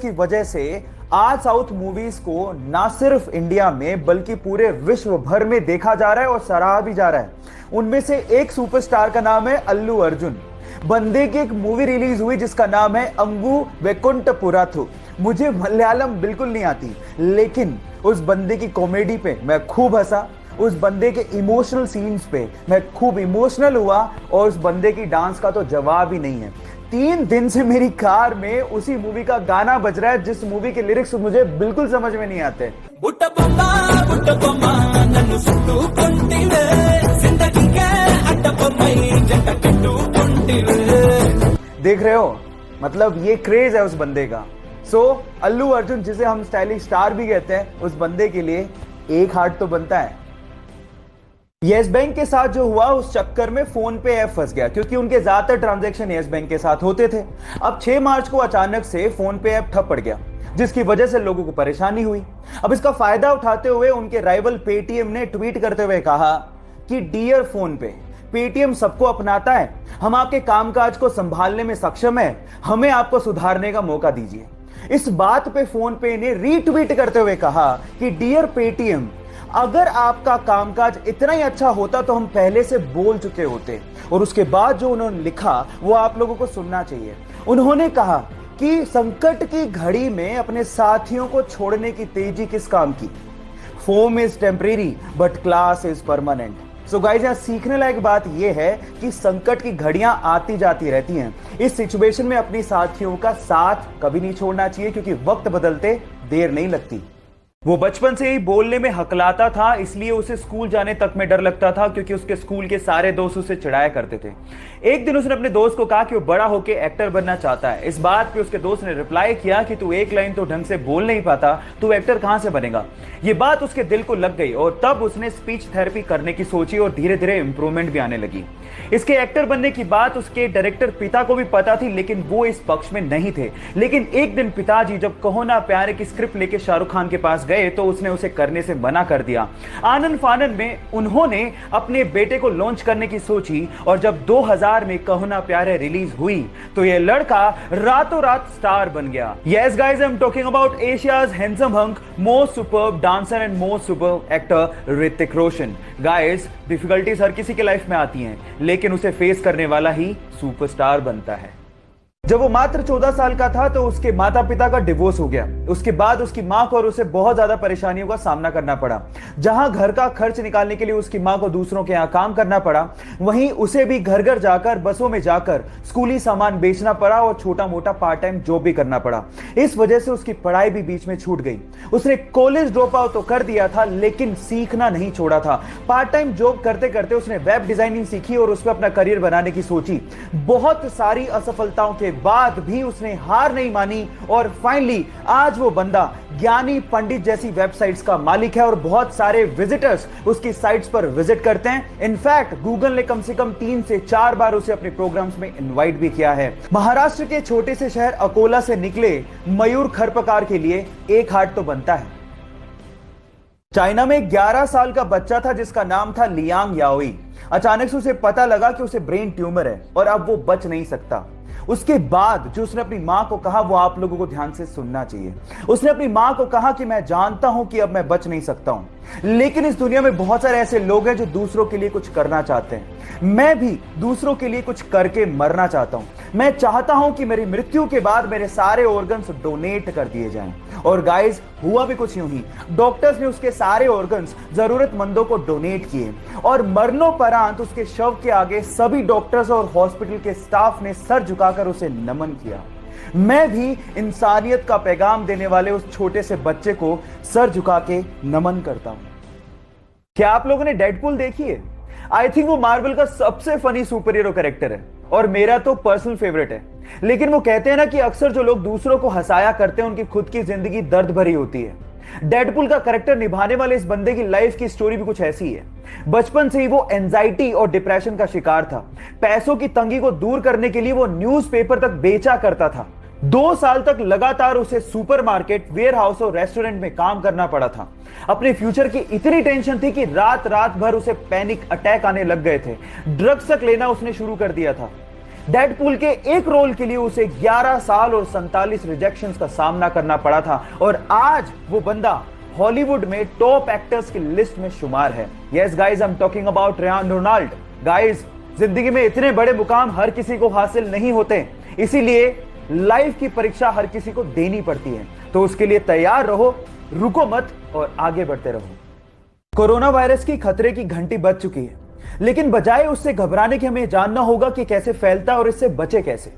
की वजह से आज साउथ मूवीज को ना सिर्फ इंडिया में बल्कि पूरे विश्व भर में देखा जा रहा है और सराहा भी जा रहा है। उनमें से एक सुपरस्टार का नाम है अल्लू अर्जुन। बंदे की एक मूवी रिलीज हुई जिसका नाम है अंगू वैकुंठपुरथु। मुझे मलयालम बिल्कुल नहीं आती, लेकिन उस बंदे की कॉमेडी पे मैं खूब हंसा, उस बंदे के इमोशनल सीन्स पे मैं खूब इमोशनल हुआ और उस बंदे की डांस का तो जवाब ही नहीं है। 3 दिन से मेरी कार में उसी मूवी का गाना बज रहा है जिस मूवी के लिरिक्स मुझे बिल्कुल समझ में नहीं आते। देख रहे हो, मतलब ये क्रेज है उस बंदे का। अल्लू अर्जुन, जिसे हम स्टाइलिश स्टार भी कहते हैं, उस बंदे के लिए एक हार्ट तो बनता है। येस बैंक के साथ जो हुआ उस चक्कर में फोन पे ऐप फंस गया क्योंकि उनके ज्यादातर ट्रांजैक्शन येस बैंक के साथ होते थे। अब 6 मार्च को अचानक से फोन पे ऐप ठप पड़ गया जिसकी वजह से लोगों को परेशानी हुई। अब इसका फायदा उठाते हुए उनके राइवल पेटीएम ने ट्वीट करते हुए कहा कि डियर फोन पे, पेटीएम सबको अपनाता है, हम आपके कामकाज को संभालने में सक्षम है, हमें आपको सुधारने का मौका दीजिए। इस बात पे फोन पे ने रीट्वीट करते हुए कहा कि डियर पेटीएम, अगर आपका कामकाज इतना ही अच्छा होता तो हम पहले से बोल चुके होते। और उसके बाद जो उन्होंने लिखा वो आप लोगों को सुनना चाहिए। उन्होंने कहा कि संकट की घड़ी में अपने साथियों को छोड़ने की तेजी किस काम की। Foam is temporary but class is permanent. So guys, यहां सीखने लायक बात यह है कि संकट की घड़ियां आती जाती रहती हैं। इस सिचुएशन में अपनी साथियों का साथ कभी नहीं छोड़ना चाहिए क्योंकि वक्त बदलते देर नहीं लगती। वो बचपन से ही बोलने में हकलाता था, इसलिए उसे स्कूल जाने तक में डर लगता था क्योंकि उसके स्कूल के सारे दोस्त उसे चिढ़ाया करते थे। एक दिन उसने अपने दोस्त को कहा कि वो बड़ा होकर एक्टर बनना चाहता है। इस बात पे उसके दोस्त ने रिप्लाई किया कि तू एक लाइन तो ढंग से बोल नहीं पाता, तू एक्टर कहां से बनेगा। ये बात उसके दिल को लग गई और तब उसने स्पीच थेरेपी करने की सोची और धीरे धीरे इंप्रूवमेंट भी आने लगी। इसके एक्टर बनने की बात उसके डायरेक्टर पिता को भी पता थी, लेकिन वो इस पक्ष में नहीं थे। लेकिन एक दिन पिताजी जब कहो ना प्यारे की स्क्रिप्ट लेके शाहरुख खान के पास गए तो उसने उसे करने से मना कर दिया। आनंद फानन में उन्होंने अपने बेटे को लॉन्च करने की सोची और जब 2000 में कहो ना प्यारे रिलीज हुई तो ये लड़का रातों रात स्टार बन गया। Yes guys, I am talking about Asia's handsome hunk, most superb dancer and most superb actor Hrithik Roshan. Guys, difficulties हर किसी के लाइफ में आती हैं, लेकिन उसे फेस करने वाला ही सुपरस्टार बनता है। जब वो मात्र 14 साल का था तो उसके माता पिता का डिवोर्स हो गया। उसके बाद उसकी मां को और उसे बहुत ज्यादा परेशानियों का सामना करना पड़ा। जहां घर का खर्च निकालने के लिए उसकी मां को दूसरों के यहां काम करना पड़ा, वहीं उसे भी घर घर जाकर, बसों में जाकर स्कूली सामान बेचना पड़ा और छोटा मोटा पार्ट टाइम जॉब भी करना पड़ा। इस वजह से उसकी पढ़ाई भी बीच में छूट गई। उसने कॉलेज ड्रॉप आउट तो कर दिया था, लेकिन सीखना नहीं छोड़ा था। पार्ट टाइम जॉब करते करते उसने वेब डिजाइनिंग सीखी और उस पर अपना करियर बनाने की सोची। बहुत सारी असफलताओं के बाद भी उसने हार नहीं मानी और फाइनली आज वो बंदा ज्ञानी पंडित जैसी वेबसाइट्स का मालिक है और बहुत सारे विजिटर्स उसकी साइट्स पर विजिट करते हैं। इनफैक्ट गूगल ने कम से कम 3 से 4 बार उसे अपने प्रोग्राम्स में इनवाइट भी किया है। महाराष्ट्र के छोटे से शहर अकोला से निकले मयूर खरपकार के लिए एक हार्ट तो बनता है। चाइना में 11 साल का बच्चा था जिसका नाम था लियांग याओई। अचानक से उसे पता लगा कि उसे ब्रेन ट्यूमर है और अब वो बच नहीं सकता। उसके बाद जो उसने अपनी मां को कहा वो आप लोगों को ध्यान से सुनना चाहिए। उसने अपनी मां को कहा कि मैं जानता हूं कि अब मैं बच नहीं सकता हूं, लेकिन इस दुनिया में बहुत सारे ऐसे लोग हैं जो दूसरों के लिए कुछ करना चाहते हैं। मैं भी दूसरों के लिए कुछ करके मरना चाहता हूं। मैं चाहता हूं कि मेरी मृत्यु के बाद मेरे सारे ऑर्गन्स डोनेट कर दिए जाएं। और गाइस, हुआ भी कुछ यूं ही। डॉक्टर्स ने उसके सारे ऑर्गन्स जरूरतमंदों को डोनेट किए और मरणोपरांत उसके शव के आगे सभी डॉक्टर्स और हॉस्पिटल के स्टाफ ने सर झुकाकर उसे नमन किया। मैं भी इंसानियत का पैगाम देने वाले उस छोटे से बच्चे को सर झुका के नमन करता हूं। क्या आप लोगों ने डेडपूल देखी है? आई थिंक वो मार्वल का सबसे फनी सुपर हीरो कैरेक्टर है और मेरा तो पर्सनल फेवरेट है। लेकिन वो कहते हैं ना कि अक्सर जो लोग दूसरों को हंसाया करते हैं उनकी खुद की जिंदगी दर्द भरी होती है। डेडपूल का कैरेक्टर निभाने वाले इस बंदे की लाइफ की स्टोरी भी कुछ ऐसी है। बचपन से ही वो एंजाइटी और डिप्रेशन का शिकार था। पैसों की तंगी को दूर करने के लिए वो न्यूज़पेपर तक बेचा करता था। 2 साल तक लगातार उसे सुपरमार्केट, वेयरहाउस और रेस्टोरेंट में काम करना पड़ा था। अपने फ्यूचर की इतनी टेंशन थी कि रात रात भर उसे पैनिक अटैक आने लग गए थे। ड्रग्स तक लेना उसने शुरू कर दिया था। डेडपूल के एक रोल के लिए उसे 11 साल और 47 रिजेक्शंस का सामना करना पड़ा था और आज वो बंदा हॉलीवुड में टॉप एक्टर्स की लिस्ट में शुमार है। Yes guys, I am talking about Ryan Ronald. Guys, जिंदगी में इतने बड़े मुकाम हर किसी को हासिल नहीं होते, इसीलिए लाइफ की परीक्षा हर किसी को देनी पड़ती है, तो उसके लिए तैयार रहो, रुको मत और आगे बढ़ते रहो। कोरोना वायरस की खतरे की घंटी बज चुकी है, लेकिन बजाय उससे घबराने के हमें जानना होगा कि कैसे फैलता है और इससे बचे कैसे।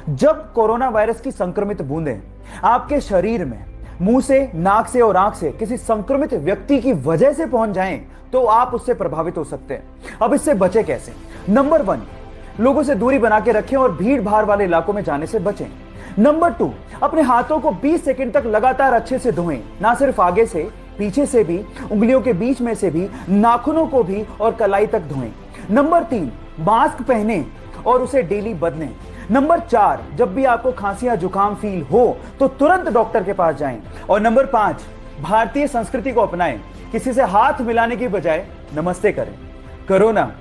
जब कोरोना वायरस की संक्रमित बूंदें आपके शरीर में मुंह से, नाक से और आंख से किसी संक्रमित व्यक्ति की वजह से पहुंच जाएं, तो आप उससे प्रभावित हो सकते हैं। अब इससे बचे कैसे? नंबर 1, लोगों से दूरी बना के रखें और भीड़ भाड़ वाले इलाकों में जाने से बचें। नंबर 2, अपने हाथों को 20 सेकंड तक लगातार अच्छे से धोएं, ना सिर्फ आगे से, पीछे से भी, उंगलियों के बीच में से भी, नाखूनों को भी और कलाई तक धोएं। नंबर 3, मास्क पहने और उसे डेली बदलें। नंबर 4, जब भी आपको खांसी या जुकाम फील हो तो तुरंत डॉक्टर के पास जाएं। और नंबर 5, भारतीय संस्कृति को अपनाएं, किसी से हाथ मिलाने की बजाय नमस्ते करें। कोरोना